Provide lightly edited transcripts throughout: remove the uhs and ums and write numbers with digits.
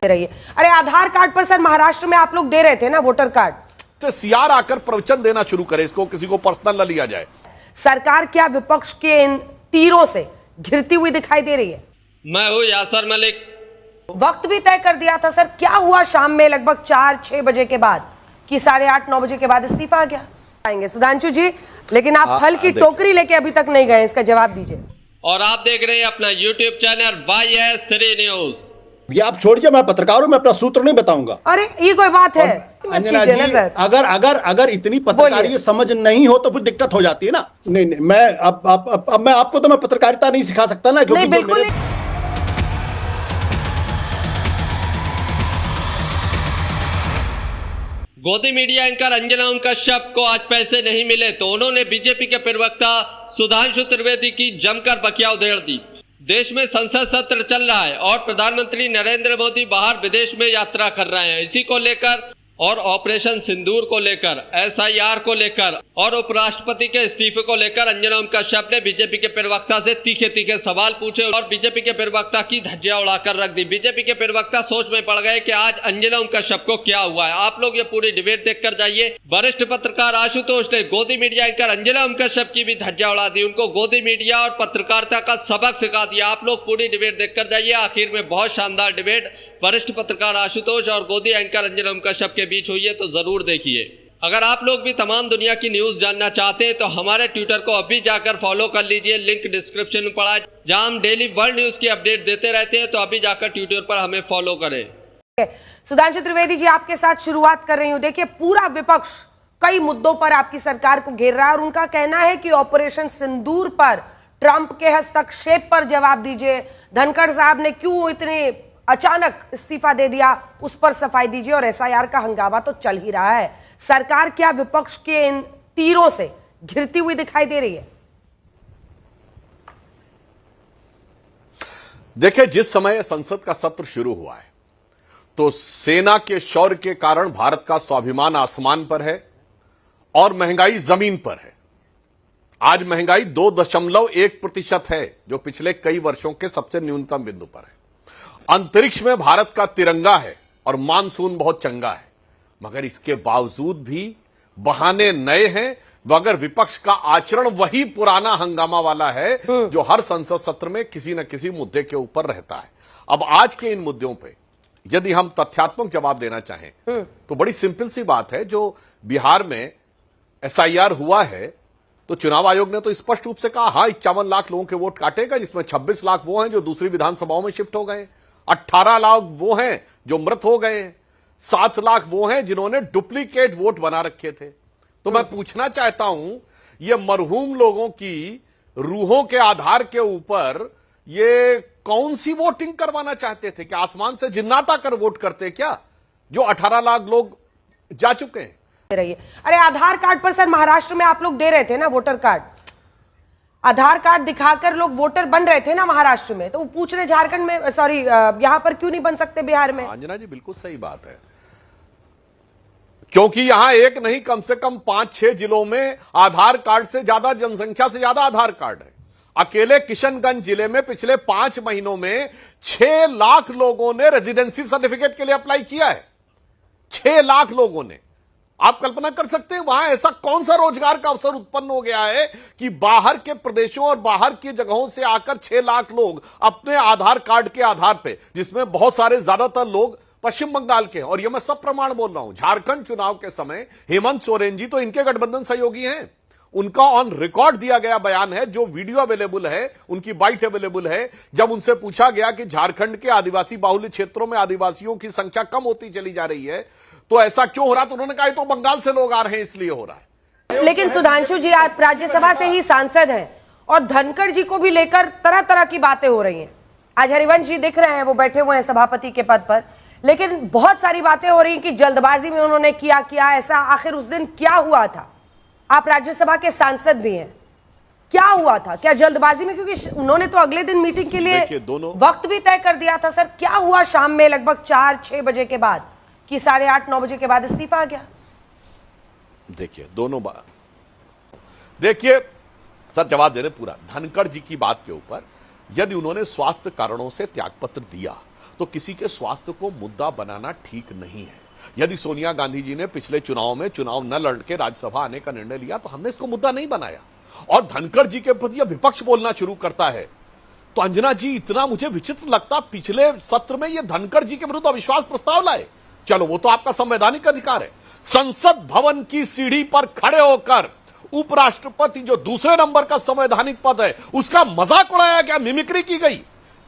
रही है। अरे आधार कार्ड पर सर महाराष्ट्र में आप लोग दे रहे थे ना वोटर कार्ड, तो सीआर आकर प्रवचन देना शुरू करे, इसको किसी को पर्सनल न लिया जाए। सरकार क्या विपक्ष के इन तीरों से घिरती हुई दिखाई दे रही है? मैं हूं यासर मलिक। वक्त भी तय कर दिया था सर, क्या हुआ शाम में लगभग 4-6 बजे के बाद कि 8:30-9 बजे के बाद इस्तीफा आ गया? आएंगे सुधांशु जी, लेकिन आप फल की टोकरी लेके अभी तक नहीं गए, इसका जवाब दीजिए। और आप देख रहे हैं अपना YouTube चैनल YS3 न्यूज। ये आप छोड़िए, मैं पत्रकार हूं, मैं अपना सूत्र नहीं बताऊंगा। अरे ये कोई बात है अंजना जी, अगर इतनी पत्रकारिता समझ नहीं हो तो फिर दिक्कत हो जाती है ना। नहीं, मैं अब मैं आपको तो मैं पत्रकारिता नहीं सिखा सकता ना, क्योंकि नहीं, बिल्कुल नहीं। गोदी मीडिया एंकर अंजना ओम कश्यप को आज पैसे नहीं मिले तो उन्होंने बीजेपी के प्रवक्ता सुधांशु त्रिवेदी की जमकर बकिया उधेड़ दी। देश में संसद सत्र चल रहा है और प्रधानमंत्री नरेंद्र मोदी बाहर विदेश में यात्रा कर रहे हैं। इसी को लेकर और ऑपरेशन सिंदूर को लेकर, SIR को लेकर और उपराष्ट्रपति के इस्तीफे को लेकर अंजना ओम कश्यप ने बीजेपी के प्रवक्ता से तीखे तीखे सवाल पूछे और बीजेपी के प्रवक्ता की धज्जियां उड़ाकर रख दी। बीजेपी के प्रवक्ता सोच में पड़ गए कि आज अंजना ओम कश्यप को क्या हुआ है। आप लोग ये पूरी डिबेट देखकर जाइए। वरिष्ठ पत्रकार आशुतोष ने गोदी मीडिया एंकर अंजना ओम कश्यप की भी धज्जियां उड़ा दी, उनको गोदी मीडिया और पत्रकारिता का सबक सिखा दिया। आप लोग पूरी डिबेट देखकर जाइए, आखिर में बहुत शानदार डिबेट वरिष्ठ पत्रकार आशुतोष और गोदी एंकर अंजना ओम कश्यप के बीच हुई है, तो जरूर देखिए। अगर आप लोग भी तमाम दुनिया की न्यूज जानना चाहते हैं तो हमारे ट्विटर को अभी जाकर फॉलो कर लीजिए, लिंक डिस्क्रिप्शन में पड़ा है, जहां हम डेली वर्ल्ड न्यूज की अपडेट देते रहते हैं। तो अभी जाकर ट्विटर पर हमें फॉलो करें। सुधांशु त्रिवेदी जी, आपके साथ शुरुआत कर रही हूं। देखिए, पूरा विपक्ष कई मुद्दों पर आपकी सरकार को घेर रहा है और उनका कहना है कि ऑपरेशन सिंदूर पर, ट्रंप के हस्तक्षेप पर जवाब दीजिए। धनखड़ साहब ने क्यों इतने अचानक इस्तीफा दे दिया, उस पर सफाई दीजिए। और SIR का हंगामा तो चल ही रहा है। सरकार क्या विपक्ष के इन तीरों से घिरती हुई दिखाई दे रही है? देखिए, जिस समय संसद का सत्र शुरू हुआ है तो सेना के शौर्य के कारण भारत का स्वाभिमान आसमान पर है और महंगाई जमीन पर है। आज महंगाई 2.1% है, जो पिछले कई वर्षों के सबसे न्यूनतम बिंदु पर है। अंतरिक्ष में भारत का तिरंगा है और मानसून बहुत चंगा है, मगर इसके बावजूद भी बहाने नए हैं। मगर विपक्ष का आचरण वही पुराना हंगामा वाला है जो हर संसद सत्र में किसी न किसी मुद्दे के ऊपर रहता है। अब आज के इन मुद्दों पे यदि हम तथ्यात्मक जवाब देना चाहें तो बड़ी सिंपल सी बात है। जो बिहार में SIR हुआ है तो चुनाव आयोग ने तो स्पष्ट रूप से कहा, हां 51 लाख लोगों के वोट काटेगा, जिसमें 26 लाख वो हैं जो दूसरी विधानसभाओं में शिफ्ट हो गए, 18 लाख वो हैं जो मृत हो गए, 7 लाख वो हैं जिन्होंने डुप्लीकेट वोट बना रखे थे। तो मैं पूछना चाहता हूं, ये मरहूम लोगों की रूहों के आधार के ऊपर ये कौन सी वोटिंग करवाना चाहते थे? क्या आसमान से जिन्नात आकर वोट करते क्या, जो 18 लाख लोग जा चुके हैं? रही है। अरे आधार कार्ड पर सर महाराष्ट्र में आप लोग दे रहे थे ना वोटर कार्ड, आधार कार्ड दिखाकर लोग वोटर बन रहे थे ना महाराष्ट्र में, तो वो पूछ रहे झारखंड में, सॉरी यहां पर क्यों नहीं बन सकते बिहार में? अंजना जी, बिल्कुल सही बात है, क्योंकि यहां एक नहीं कम से कम 5-6 जिलों में आधार कार्ड से ज्यादा, जनसंख्या से ज्यादा आधार कार्ड है। अकेले किशनगंज जिले में पिछले 5 महीनों में 6 लाख लोगों ने रेजिडेंसी सर्टिफिकेट के लिए अप्लाई किया है। 6 लाख लोगों ने। आप कल्पना कर सकते हैं वहां ऐसा कौन सा रोजगार का अवसर उत्पन्न हो गया है कि बाहर के प्रदेशों और बाहर की जगहों से आकर 6 लाख लोग अपने आधार कार्ड के आधार पे, जिसमें बहुत सारे ज्यादातर लोग पश्चिम बंगाल के, और यह मैं सब प्रमाण बोल रहा हूं, झारखंड चुनाव के समय हेमंत सोरेन जी तो इनके गठबंधन सहयोगी हैं। उनका ऑन रिकॉर्ड दिया गया बयान है, जो वीडियो अवेलेबल है, उनकी बाइट अवेलेबल है। जब उनसे पूछा गया कि झारखंड के आदिवासी बाहुल्य क्षेत्रों में आदिवासियों की संख्या कम होती चली जा रही है तो ऐसा क्यों हो रहा, तो उन्होंने कहा तो बंगाल से लोग आ रहे हैं इसलिए हो रहा है। लेकिन सुधांशु जी, आप राज्यसभा से ही सांसद हैं और धनखड़ जी को भी लेकर तरह तरह की बातें हो रही हैं। आज हरिवंश जी दिख रहे हैं, वो बैठे हुए हैं सभापति के पद पर, लेकिन बहुत सारी बातें हो रही हैं कि जल्दबाजी में उन्होंने किया ऐसा। आखिर उस दिन क्या हुआ था? आप राज्यसभा के सांसद भी हैं, क्या हुआ था? क्या जल्दबाजी में, क्योंकि उन्होंने तो अगले दिन मीटिंग के लिए वक्त भी तय कर दिया था। सर, क्या हुआ शाम में लगभग 4-6 बजे के बाद कि 8:30-9 बजे के बाद इस्तीफा आ गया? देखिए, दोनों बात, देखिए सर, जवाब दे रहे पूरा। धनखड़ जी की बात के ऊपर यदि उन्होंने स्वास्थ्य कारणों से त्यागपत्र दिया तो किसी के स्वास्थ्य को मुद्दा बनाना ठीक नहीं है। यदि सोनिया गांधी जी ने पिछले चुनाव में चुनाव न लड़ के राज्यसभा आने का निर्णय लिया तो हमने इसको मुद्दा नहीं बनाया, और धनखड़ जी के प्रति विपक्ष बोलना शुरू करता है तो अंजना जी इतना मुझे विचित्र लगता, पिछले सत्र में ये धनखड़ जी के विरुद्ध अविश्वास प्रस्ताव लाए। चलो वो तो आपका संवैधानिक अधिकार है। संसद भवन की सीढ़ी पर खड़े होकर उपराष्ट्रपति जो दूसरे नंबर का संवैधानिक पद है उसका मजाक उड़ाया गया, मिमिक्री की गई,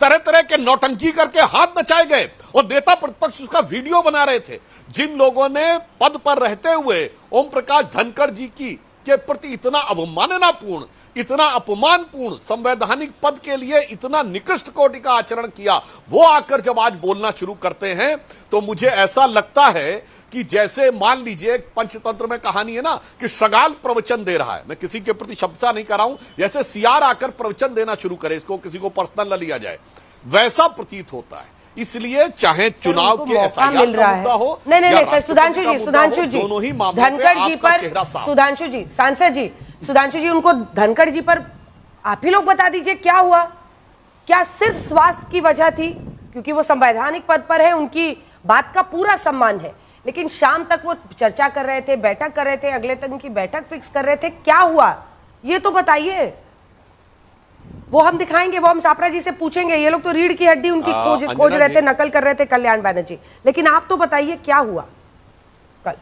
तरह तरह के नौटंकी करके हाथ नचाए गए और नेता प्रतिपक्ष उसका वीडियो बना रहे थे। जिन लोगों ने पद पर रहते हुए ओम प्रकाश धनखड़ जी की के प्रति इतना अवमाननापूर्ण, इतना अपमानपूर्ण, संवैधानिक पद के लिए इतना निकृष्ट कोटि का आचरण किया, वो आकर जब आज बोलना शुरू करते हैं तो मुझे ऐसा लगता है कि जैसे मान लीजिए पंचतंत्र में कहानी है ना कि शगाल प्रवचन दे रहा है, मैं किसी के प्रति शब्दशः नहीं कर रहा हूं, जैसे सियार आकर प्रवचन देना शुरू करे, इसको किसी को पर्सनल न लिया जाए, वैसा प्रतीत होता है। इसलिए चाहे चुनाव के मौका मिल रहा है हो, नहीं सर, सुधांशु जी दोनों ही मामलों धनखड़ जी पर, सुधांशु जी, सांसद जी, सुधांशु जी, उनको धनखड़ जी पर आप ही लोग बता दीजिए क्या हुआ। क्या सिर्फ स्वास्थ्य की वजह थी? क्योंकि वो संवैधानिक पद पर है, उनकी बात का पूरा सम्मान है, लेकिन शाम तक वो चर्चा कर रहे थे, बैठक कर रहे थे, अगले तक उनकी बैठक फिक्स कर रहे थे, क्या हुआ ये तो बताइए। वो हम दिखाएंगे, वो हम सापरा जी से पूछेंगे। ये लोग तो रीढ़ की हड्डी उनकी खोज रहे थे, नकल कर रहे थे कल्याण बैनर्जी, लेकिन आप तो बताइए क्या हुआ कल।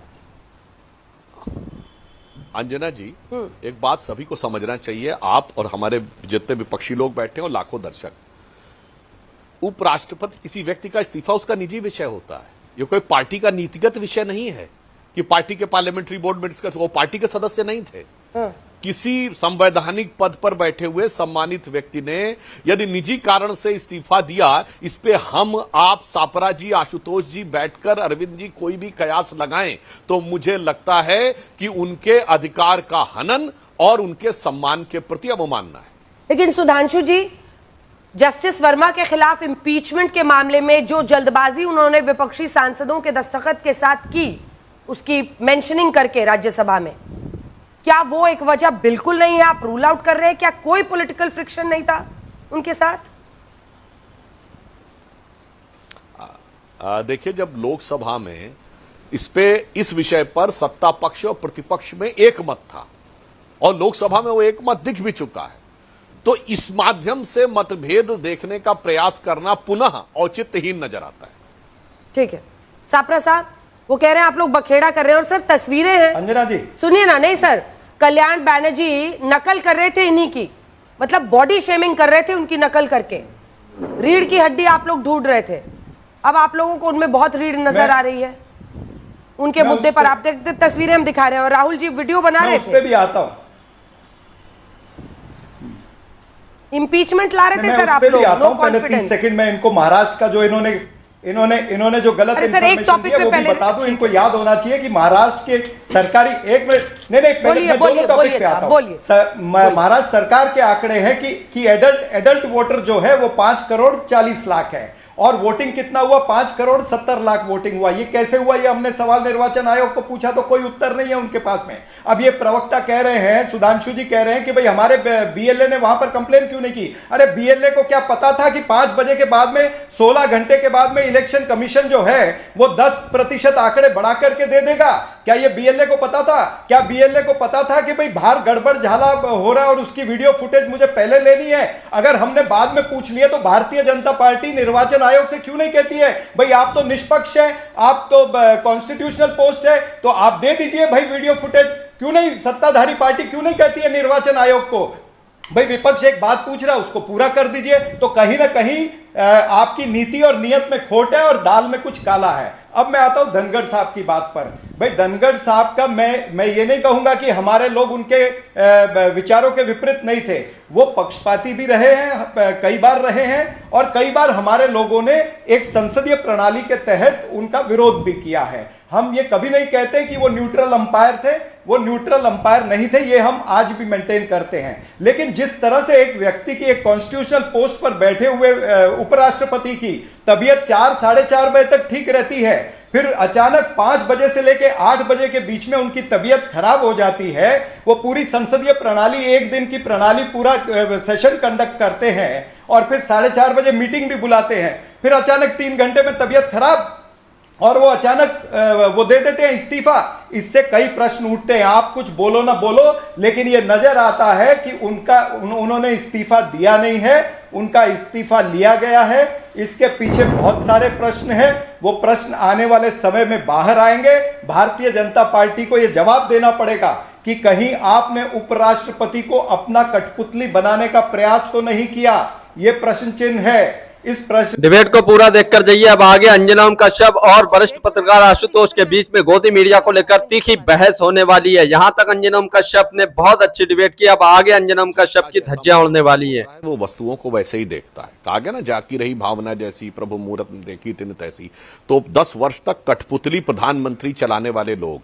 अंजना जी, एक बात सभी को समझना चाहिए, आप और हमारे जितने विपक्षी लोग बैठे और लाखों दर्शक, उपराष्ट्रपति किसी व्यक्ति का इस्तीफा उसका निजी विषय होता है, ये कोई पार्टी का नीतिगत विषय नहीं है कि पार्टी के पार्लियामेंट्री बोर्ड में डिस्कस, वो पार्टी के सदस्य नहीं थे। किसी संवैधानिक पद पर बैठे हुए सम्मानित व्यक्ति ने यदि निजी कारण से इस्तीफा दिया, इस पे हम, आप, सापरा जी, आशुतोष जी बैठकर अरविंद जी कोई भी कयास लगाएं तो मुझे लगता है कि उनके अधिकार का हनन और उनके सम्मान के प्रति अवमानना है। लेकिन सुधांशु जी, जस्टिस वर्मा के खिलाफ इंपीचमेंट के मामले में जो जल्दबाजी उन्होंने विपक्षी सांसदों के दस्तखत के साथ की, उसकी मेंशनिंग करके राज्यसभा में, क्या वो एक वजह बिल्कुल नहीं है? आप रूल आउट कर रहे हैं क्या कोई पॉलिटिकल फ्रिक्शन नहीं था उनके साथ? देखिए, जब लोकसभा में इस विषय पर सत्ता पक्ष और प्रतिपक्ष में एक मत था और लोकसभा में वो एक मत दिख भी चुका है, तो इस माध्यम से मतभेद देखने का प्रयास करना पुनः औचित्यहीन नजर आता है। ठीक है, सापरा साहब, वो कह रहे हैं आप लोग बखेड़ा कर रहे हैं, और सर तस्वीरें हैं अंजना जी, सुनिए ना। नहीं सर, कल्याण बैनर्जी नकल कर रहे थे इन्हीं की, मतलब बॉडी शेमिंग कर रहे थे उनकी नकल करके, रीढ़ की हड्डी आप लोग ढूंढ रहे थे। अब आप लोगों को उनमें बहुत रीढ़ नजर आ रही है उनके मुद्दे पर। आप देखते तस्वीरें हम दिखा रहे हैं, और राहुल जी वीडियो बना रहे थे, उस पे भी आता हूं, इंपीचमेंट ला रहे थे सर आप लोग। No confidence. 30 सेकंड में इनको महाराष्ट्र का जो इन्होंने जो गलत इन्फॉर्मेशन दी है वो भी बता दूं। इनको याद होना चाहिए कि महाराष्ट्र के सरकारी, एक मिनट, नहीं मैं दोनों टॉपिक पे आता हूं। महाराष्ट्र सरकार के आंकड़े हैं कि एडल्ट वोटर जो है वो 5 करोड़ 40 लाख है, और वोटिंग कितना हुआ? 5 करोड़ 70 लाख वोटिंग हुआ। ये कैसे हुआ? ये हमने सवाल निर्वाचन आयोग को पूछा तो कोई उत्तर नहीं है उनके पास में। अब ये प्रवक्ता कह रहे हैं, सुधांशु जी कह रहे हैं कि भाई हमारे बीएलए ने वहां पर कंप्लेन क्यों नहीं की? अरे बीएलए को क्या पता था कि 5 बजे के बाद में, 16 घंटे के बाद में इलेक्शन कमीशन जो है वो 10% आंकड़े बढ़ा करके दे देगा? क्या ये बीएलए को पता था? क्या बीएलए को पता था कि भाई बाहर गड़बड़ झाला हो रहा है और उसकी वीडियो फुटेज मुझे पहले लेनी है? अगर हमने बाद में पूछ लिया तो भारतीय जनता पार्टी निर्वाचन आयोग से क्यों नहीं कहती है भाई आप तो निष्पक्ष है, आप तो कॉन्स्टिट्यूशनल पोस्ट है, तो आप दे दीजिए भाई वीडियो फुटेज? क्यों नहीं? सत्ताधारी पार्टी क्यों नहीं कहती है निर्वाचन आयोग को भाई विपक्ष एक बात पूछ रहा है उसको पूरा कर दीजिए? तो कहीं ना कहीं आपकी नीति और नियत में खोट है और दाल में कुछ काला है। अब मैं आता हूं धनखड़ साहब की बात पर। भाई धनखड़ साहब का मैं ये नहीं कहूंगा कि हमारे लोग उनके विचारों के विपरीत नहीं थे, वो पक्षपाती भी रहे हैं, कई बार रहे हैं, और कई बार हमारे लोगों ने एक संसदीय प्रणाली के तहत उनका विरोध भी किया है। हम ये कभी नहीं कहते कि वो न्यूट्रल अंपायर थे, वो न्यूट्रल अंपायर नहीं थे, ये हम आज भी मेंटेन करते हैं। लेकिन जिस तरह से एक व्यक्ति की एक कॉन्स्टिट्यूशनल पोस्ट पर बैठे हुए उपराष्ट्रपति की तबीयत 4 साढ़े 4 बजे तक ठीक रहती है, फिर अचानक 5 बजे से लेके 8 बजे के बीच में उनकी तबीयत खराब हो जाती है। वो पूरी संसदीय प्रणाली, एक दिन की प्रणाली, पूरा सेशन कंडक्ट करते हैं और फिर 4:30 बजे मीटिंग भी बुलाते हैं। फिर अचानक 3 घंटे में तबीयत खराब और वो अचानक वो दे देते हैं इस्तीफा। इससे कई प्रश्न उठते हैं। आप कुछ बोलो ना बोलो, लेकिन ये नजर आता है कि उन्होंने इस्तीफा दिया नहीं है, उनका इस्तीफा लिया गया है। इसके पीछे बहुत सारे प्रश्न हैं। वो प्रश्न आने वाले समय में बाहर आएंगे। भारतीय जनता पार्टी को यह जवाब देना पड़ेगा कि कहीं आपने उपराष्ट्रपति को अपना कठपुतली बनाने का प्रयास तो नहीं किया। यह प्रश्न चिन्ह है। इस प्रश्न डिबेट को पूरा देखकर जाइए। अब आगे अंजना ओम कश्यप और वरिष्ठ पत्रकार आशुतोष के बीच में गोदी मीडिया को लेकर तीखी बहस होने वाली है। यहाँ तक अंजना ओम कश्यप ने बहुत अच्छी डिबेट की। अब आगे अंजना ओम कश्यप की धज्जियां उड़ने वाली है। वो वस्तुओं को वैसे ही देखता है। कहा गया ना, जाकी रही भावना जैसी, प्रभु मूरत देखी तिन तैसी। तो 10 वर्ष तक कठपुतली प्रधानमंत्री चलाने वाले लोग,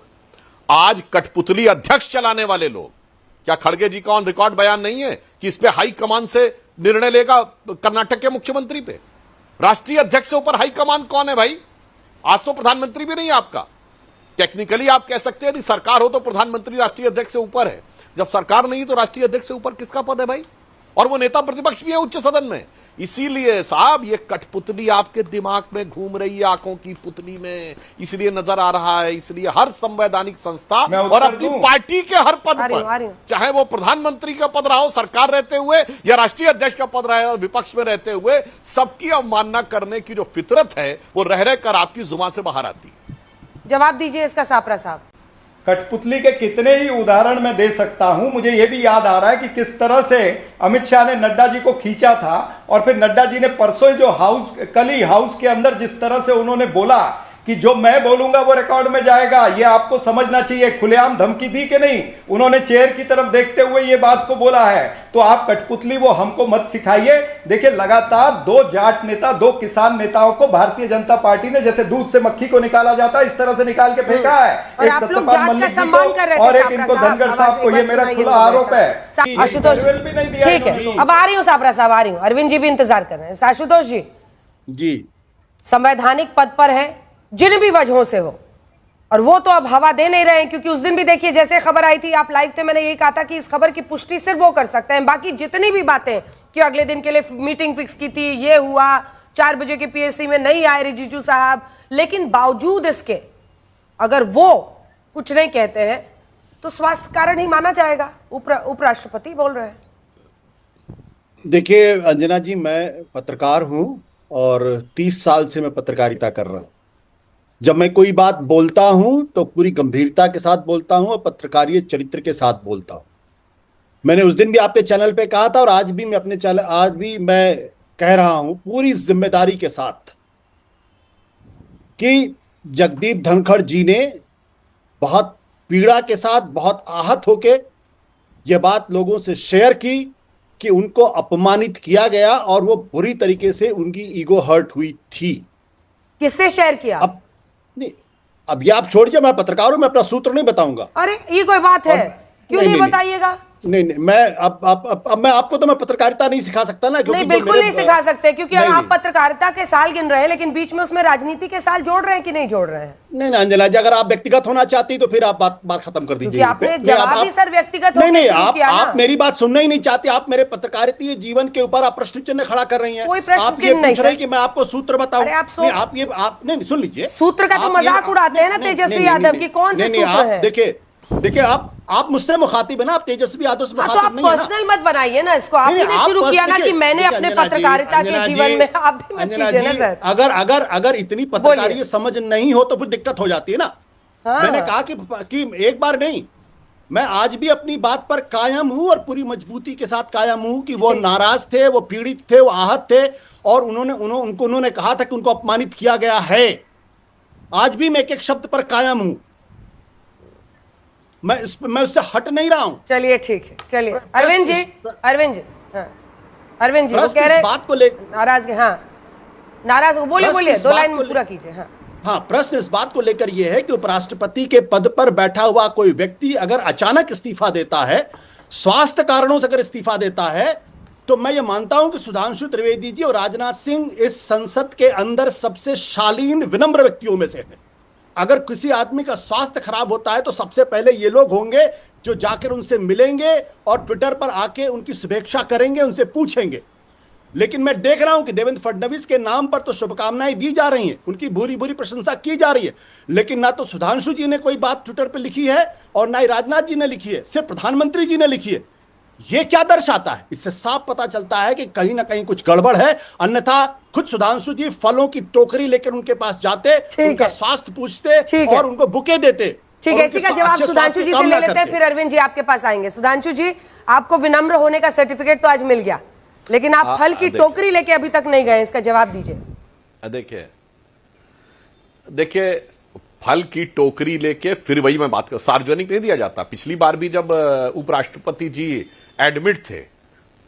आज कठपुतली अध्यक्ष चलाने वाले लोग, क्या खड़गे जी का ऑन रिकॉर्ड बयान नहीं है कि इस पे हाई कमान से निर्णय लेगा कर्नाटक के मुख्यमंत्री पे? राष्ट्रीय अध्यक्ष से ऊपर हाई कमान कौन है भाई? आज तो प्रधानमंत्री भी नहीं है आपका। टेक्निकली आप कह सकते हैं यदि सरकार हो तो प्रधानमंत्री राष्ट्रीय अध्यक्ष से ऊपर है। जब सरकार नहीं तो राष्ट्रीय अध्यक्ष से ऊपर किसका पद है भाई? और वो नेता प्रतिपक्ष भी है उच्च सदन में। इसीलिए साहब ये कठपुतली आपके दिमाग में घूम रही है, आंखों की पुतली में, इसलिए नजर आ रहा है। इसलिए हर संवैधानिक संस्था और अपनी पार्टी के हर पद पर, चाहे वो प्रधानमंत्री का पद रहा हो सरकार रहते हुए या राष्ट्रीय अध्यक्ष का पद रहा हो विपक्ष में रहते हुए, सबकी अवमानना करने की जो फितरत है वो रह रहकर आपकी जुबान से बाहर आती है। जवाब दीजिए इसका सापरा साहब। कठपुतली के कितने ही उदाहरण मैं दे सकता हूं। मुझे यह भी याद आ रहा है कि किस तरह से अमित शाह ने नड्डा जी को खींचा था और फिर नड्डा जी ने परसों जो कल ही हाउस के अंदर जिस तरह से उन्होंने बोला कि जो मैं बोलूंगा वो रिकॉर्ड में जाएगा। ये आपको समझना चाहिए। खुलेआम धमकी दी कि नहीं? उन्होंने चेयर की तरफ देखते हुए ये बात को बोला है। तो आप कठपुतली वो हमको मत सिखाइए। देखिए, लगातार 2 जाट नेता, 2 किसान नेताओं को भारतीय जनता पार्टी ने जैसे दूध से मक्खी को निकाला जाता है इस तरह से निकाल के फेंका है। एक सत्यपाल मल्लिक जी को और एक इनको धनखड़ साहब को। ये मेरा खुला आरोप है। आशुतोष भी नहीं दिया। ठीक है, अब आ रही हूँ सापरा साहब, आ रही हूँ। अरविंद जी भी इंतजार कर रहे हैं। आशुतोष जी संवैधानिक पद पर है जिन भी वजहों से हो, और वो तो अब हवा दे नहीं रहे हैं, क्योंकि उस दिन भी देखिए जैसे खबर आई थी, आप लाइव थे, मैंने यही कहा था कि इस खबर की पुष्टि सिर्फ वो कर सकते हैं। बाकी जितनी भी बातें कि अगले दिन के लिए मीटिंग फिक्स की थी, ये हुआ, 4 बजे के पीएससी में नहीं आए रिजिजू साहब, लेकिन बावजूद इसके अगर वो कुछ नहीं कहते हैं तो स्वास्थ्य कारण ही माना जाएगा। उपराष्ट्रपति बोल रहे हैं। देखिए अंजना जी, मैं पत्रकार हूं और 30 साल से मैं पत्रकारिता कर रहा हूं। जब मैं कोई बात बोलता हूं तो पूरी गंभीरता के साथ बोलता हूं और पत्रकारीय चरित्र के साथ बोलता हूं। मैंने उस दिन भी आपके चैनल पे कहा था और आज भी मैं कह रहा हूं पूरी जिम्मेदारी के साथ कि जगदीप धनखड़ जी ने बहुत पीड़ा के साथ, बहुत आहत होके यह बात लोगों से शेयर की कि उनको अपमानित किया गया और वो बुरी तरीके से उनकी ईगो हर्ट हुई थी। किससे शेयर किया? अब ये आप छोड़िए, मैं पत्रकार हूं, मैं अपना सूत्र नहीं बताऊंगा। अरे ये कोई बात है? क्यों नहीं बताइएगा? नहीं, मैं अब मैं आपको तो मैं पत्रकारिता नहीं सिखा सकता ना, क्योंकि नहीं, बिल्कुल नहीं सिखा सकते, क्योंकि आप पत्रकारिता के साल गिन रहे हैं, लेकिन बीच में उसमें राजनीति के साल जोड़ रहे हैं कि नहीं जोड़ रहे हैं? नहीं अंजना जी, अगर आप व्यक्तिगत होना चाहती तो फिर आप बात खत्म कर दीजिए। आपने जवाब ही सर व्यक्तिगत नहीं, आप मेरी बात सुनना ही नहीं चाहती। आप मेरे पत्रकारिता जीवन के ऊपर आप प्रश्न चिन्ह खड़ा कर रही हैं। कोई प्रश्न चिन्ह नहीं सर कि मैं आपको सूत्र बताऊं। आप नहीं सुन लीजिए, सूत्र का तो मजाक उड़ाते हैं ना तेजस्वी यादव की। कौन सा सूत्र है? देखिए आप मुझसे मुखातिब है ना, आप तेजस्वी यादव से मुखातिब नहीं है ना। पर्सनल मत बनाइए ना इसको। आपने शुरू किया ना कि मैंने अपने पत्रकारिता के जीवन में, आप भी मत कीजिए ना सर। अगर इतनी पत्रकारिता समझ नहीं हो तो फिर दिक्कत हो जाती है ना। मैंने कहा कि एक बार नहीं, मैं आज भी अपनी बात पर कायम हूं और पूरी मजबूती के साथ कायम हूं कि वो नाराज थे, वो पीड़ित थे, वो आहत थे और उन्होंने कहा था कि उनको अपमानित किया गया है। आज भी मैं एक शब्द पर कायम हूं। मैं उससे हट नहीं रहा हूं। चलिए ठीक है, चलिए अरविंद जी वो कह रहे बात को लेकर नाराज बोलिए 2 लाइन में पूरा कीजिए। हाँ, प्रश्न इस बात को लेकर यह है कि उपराष्ट्रपति के पद पर बैठा हुआ कोई व्यक्ति अगर अचानक इस्तीफा देता है, स्वास्थ्य कारणों से अगर इस्तीफा देता है, तो मैं ये मानता हूं कि सुधांशु त्रिवेदी जी और राजनाथ सिंह इस संसद के अंदर सबसे शालीन विनम्र व्यक्तियों में से हैं। अगर किसी आदमी का स्वास्थ्य खराब होता है तो सबसे पहले ये लोग होंगे जो जाकर उनसे मिलेंगे और ट्विटर पर आके उनकी शुभेच्छा करेंगे, उनसे पूछेंगे। लेकिन मैं देख रहा हूं कि देवेंद्र फडणवीस के नाम पर तो शुभकामनाएं दी जा रही हैं, उनकी भूरी भूरी प्रशंसा की जा रही है, लेकिन ना तो सुधांशु जी ने कोई बात ट्विटर पर लिखी है और ना ही राजनाथ जी ने लिखी है, सिर्फ प्रधानमंत्री जी ने लिखी है। यह क्या दर्शाता है? इससे साफ पता चलता है कि कहीं ना कहीं कुछ गड़बड़ है। अन्यथा खुद सुधांशु जी फलों की टोकरी लेकर उनके पास जाते, उनका स्वास्थ्य पूछते और उनको बुके देते। ठीक है, इसी का जवाब सुधांशु जी से ले लेते हैं, फिर अरविंद जी आपके पास आएंगे। सुधांशु जी, आपको विनम्र होने का सर्टिफिकेट तो आज मिल गया, लेकिन आप फल की टोकरी लेके अभी तक नहीं गए, इसका जवाब दीजिए। देखिए फल की टोकरी लेके फिर वही मैं बात कर, सार्वजनिक नहीं दिया जाता। पिछली बार भी जब उपराष्ट्रपति जी एडमिट थे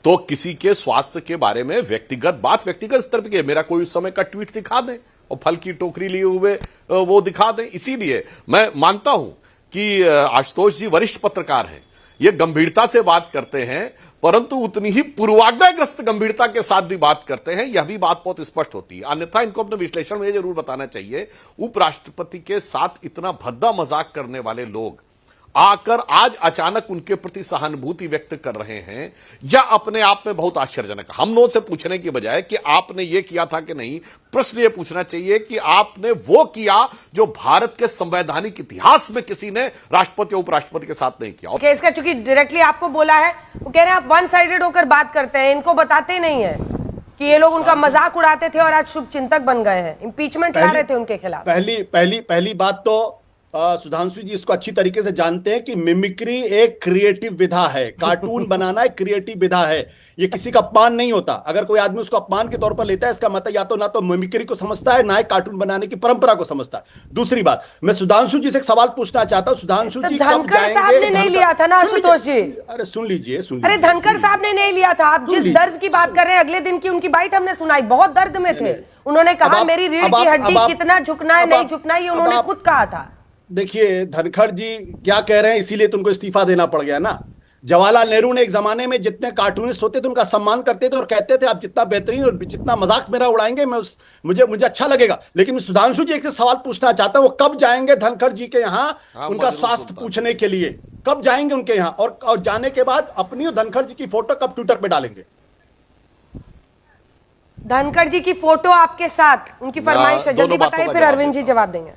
तो किसी के स्वास्थ्य के बारे में व्यक्तिगत स्तर पर मेरा कोई उस समय का ट्वीट दिखा दें और फल की टोकरी लिए हुए वो दिखा दें। इसीलिए मैं मानता हूं कि आशुतोष जी वरिष्ठ पत्रकार हैं, ये गंभीरता से बात करते हैं, परंतु उतनी ही पूर्वाग्रहग्रस्त गंभीरता के साथ भी बात करते हैं। यह भी बात बहुत स्पष्ट होती है। अन्यथा इनको अपने विश्लेषण में जरूर बताना चाहिए, उपराष्ट्रपति के साथ इतना भद्दा मजाक करने वाले लोग आकर आज अचानक उनके प्रति सहानुभूति व्यक्त कर रहे हैं, यह अपने आप में बहुत आश्चर्यजनक। हम लोगों से पूछने की बजाय कि आपने ये किया था कि नहीं, प्रश्न ये पूछना चाहिए कि आपने वो किया जो भारत के संवैधानिक इतिहास में किसी ने राष्ट्रपति और उपराष्ट्रपति के साथ नहीं किया। okay, इसका चूंकि डायरेक्टली आपको बोला है, वो कह रहे हैं आप वन साइडेड होकर बात करते हैं, इनको बताते नहीं है कि ये लोग उनका मजाक उड़ाते थे और आज शुभ चिंतक बन गए हैं, इंपीचमेंट ला रहे थे उनके खिलाफ। पहली बात तो सुधांशु जी इसको अच्छी तरीके से जानते हैं कि मिमिक्री एक क्रिएटिव विधा है, कार्टून बनाना एक क्रिएटिव विधा है। ये किसी का अपमान नहीं होता। अगर कोई आदमी उसको अपमान के तौर पर लेता है, इसका मतलब या तो ना तो मिमिक्री को समझता है, ना ही कार्टून बनाने की परंपरा को समझता है। दूसरी बात, मैं सुधांशु जी से एक सवाल पूछना चाहता हूं। सुधांशु जी धनखड़ साहब ने नहीं लिया था ना आशुतोष जी? अरे सुन लीजिए। अरे धनखड़ साहब ने नहीं लिया था। आप जिस दर्द की बात कर रहे हैं, अगले दिन की उनकी बाइट हमने सुनाई, बहुत दर्द में थे। उन्होंने कहा मेरी रीढ़ की हड्डी कितना झुकना है, नहीं झुकना है, ये उन्होंने खुद कहा था। देखिए धनखड़ जी क्या कह रहे हैं, इसीलिए तुमको इस्तीफा देना पड़ गया ना। जवाहरलाल नेहरू ने एक जमाने में जितने कार्टूनिस्ट होते थे उनका सम्मान करते थे और कहते थे आप जितना बेहतरीन और जितना मजाक मेरा उड़ाएंगे मुझे अच्छा लगेगा। लेकिन मैं सुधांशु जी एक से सवाल पूछना चाहता हूं, वो कब जाएंगे धनखड़ जी के यहाँ उनका स्वास्थ्य पूछने के लिए? कब जाएंगे उनके यहाँ? और जाने के बाद अपनी और धनखड़ जी की फोटो कब ट्विटर पे डालेंगे? धनखड़ जी की फोटो आपके साथ, उनकी फरमाइश है, जल्दी बताइए, फिर अरविंद जी जवाब देंगे।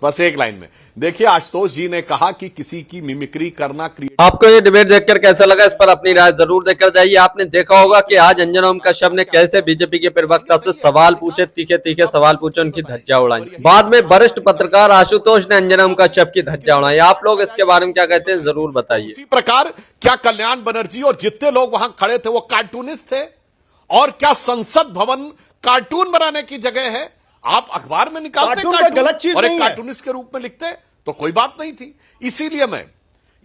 बस एक लाइन में देखिए, आशुतोष जी ने कहा कि किसी की मिमिक्री करना आपको ये डिबेट देखकर कैसा लगा, इस पर अपनी राय जरूर देकर जाइए। आपने देखा होगा कि आज अंजना ओम कश्यप ने कैसे बीजेपी के प्रवक्ता से सवाल पूछे, तीखे तीखे सवाल पूछे, उनकी धज्जियां उड़ाई। बाद में वरिष्ठ पत्रकार आशुतोष ने अंजना ओम कश्यप की धज्जियां उड़ाई। आप लोग इसके बारे में क्या कहते हैं, जरूर बताइए। इसी प्रकार क्या कल्याण बनर्जी और जितने लोग वहां खड़े थे वो कार्टूनिस्ट थे? और क्या संसद भवन कार्टून बनाने की जगह है? आप अखबार में निकालते कार्टून गलत चीज और एक कार्टूनिस्ट के रूप में लिखते तो कोई बात नहीं थी।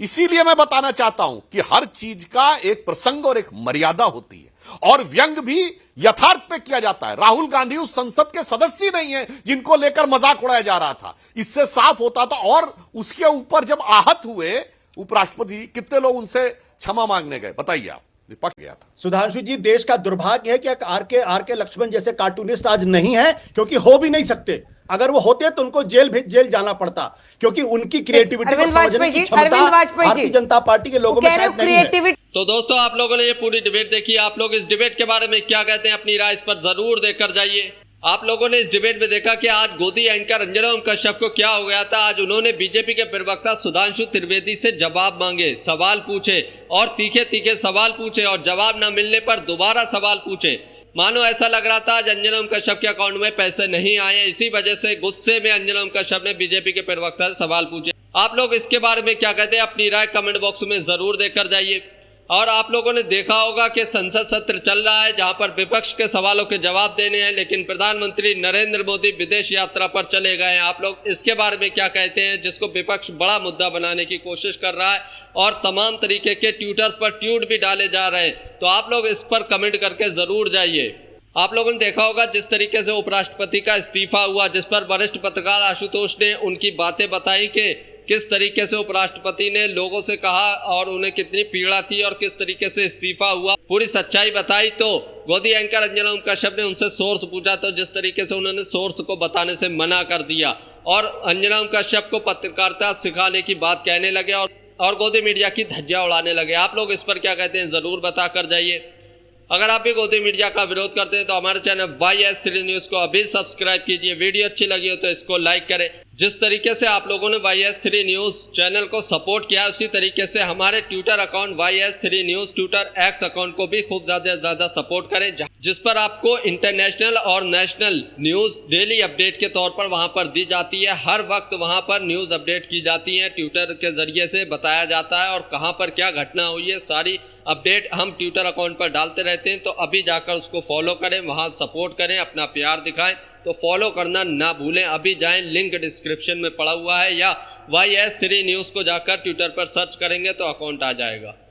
इसीलिए मैं बताना चाहता हूं कि हर चीज का एक प्रसंग और एक मर्यादा होती है, और व्यंग भी यथार्थ पे किया जाता है। राहुल गांधी उस संसद के सदस्य नहीं है जिनको लेकर मजाक उड़ाया जा रहा था, इससे साफ होता था। और उसके ऊपर जब आहत हुए उपराष्ट्रपति, कितने लोग उनसे क्षमा मांगने गए, बताइए आप? विपक्ष गया था। सुधांशु जी, देश का दुर्भाग्य है कि आर के लक्ष्मण जैसे कार्टूनिस्ट आज नहीं है, क्योंकि हो भी नहीं सकते। अगर वो होते तो उनको जेल जाना पड़ता, क्योंकि उनकी क्रिएटिविटी को समझने की क्षमता भारतीय जनता पार्टी के लोगों में शायद नहीं है। तो दोस्तों, आप लोगों ने ये पूरी डिबेट देखी। आप लोग इस डिबेट के बारे में क्या कहते हैं, अपनी राय इस पर जरूर देकर जाइए। आप लोगों ने इस डिबेट में देखा कि आज गोदी एंकर अंजना ओम कश्यप को क्या हो गया था। आज उन्होंने बीजेपी के प्रवक्ता सुधांशु त्रिवेदी से जवाब मांगे, सवाल पूछे और तीखे तीखे सवाल पूछे, और जवाब न मिलने पर दोबारा सवाल पूछे। मानो ऐसा लग रहा था आज अंजना ओम कश्यप के अकाउंट में पैसे नहीं आए। इसी वजह से गुस्से में अंजना ओम कश्यप ने बीजेपी के प्रवक्ता से सवाल पूछे। आप लोग इसके बारे में क्या कहते हैं, अपनी राय कमेंट बॉक्स में जरूर देकर जाइए। और आप लोगों ने देखा होगा कि संसद सत्र चल रहा है, जहां पर विपक्ष के सवालों के जवाब देने हैं, लेकिन प्रधानमंत्री नरेंद्र मोदी विदेश यात्रा पर चले गए हैं। आप लोग इसके बारे में क्या कहते हैं, जिसको विपक्ष बड़ा मुद्दा बनाने की कोशिश कर रहा है और तमाम तरीके के ट्विटर्स पर ट्वीट भी डाले जा रहे हैं। तो आप लोग इस पर कमेंट करके जरूर जाइए। आप लोगों ने देखा होगा जिस तरीके से उपराष्ट्रपति का इस्तीफा हुआ, जिस पर वरिष्ठ पत्रकार आशुतोष ने उनकी बातें बताई कि किस तरीके से उपराष्ट्रपति ने लोगों से कहा और उन्हें कितनी पीड़ा थी और किस तरीके से इस्तीफा हुआ, पूरी सच्चाई बताई। तो गोदी एंकर अंजना ओम कश्यप ने उनसे सोर्स पूछा, तो जिस तरीके से उन्होंने सोर्स को बताने से मना कर दिया और अंजना ओम कश्यप को पत्रकारिता सिखाने की बात कहने लगे और गोदी मीडिया की धज्जियां उड़ाने लगे। आप लोग इस पर क्या कहते हैं, जरूर बता कर जाइए। अगर आप भी गोदी मीडिया का विरोध करते हैं तो हमारे चैनल YS3 न्यूज़ को अभी सब्सक्राइब कीजिए। वीडियो अच्छी लगी हो तो इसको लाइक करें। जिस तरीके से आप लोगों ने YS3 न्यूज़ चैनल को सपोर्ट किया, उसी तरीके से हमारे Twitter account YS3 news Twitter X account को भी खूब ज़्यादा सपोर्ट करें, जिस पर आपको इंटरनेशनल और नेशनल न्यूज़ डेली अपडेट के तौर पर वहां पर दी जाती है। हर वक्त वहां पर न्यूज़ अपडेट की जाती है, ट्विटर के जरिए से बताया जाता है और कहां पर क्या घटना हुई है सारी अपडेट हम ट्विटर अकाउंट पर डालते रहते हैं। तो अभी जाकर उसको फॉलो करें, वहां सपोर्ट करें, अपना प्यार दिखाएं। तो फॉलो करना ना भूलें, अभी जाएं, लिंक डिस्क्रिप्शन में पड़ा हुआ है, या YS3 न्यूज़ को जाकर ट्विटर पर सर्च करेंगे तो अकाउंट आ जाएगा।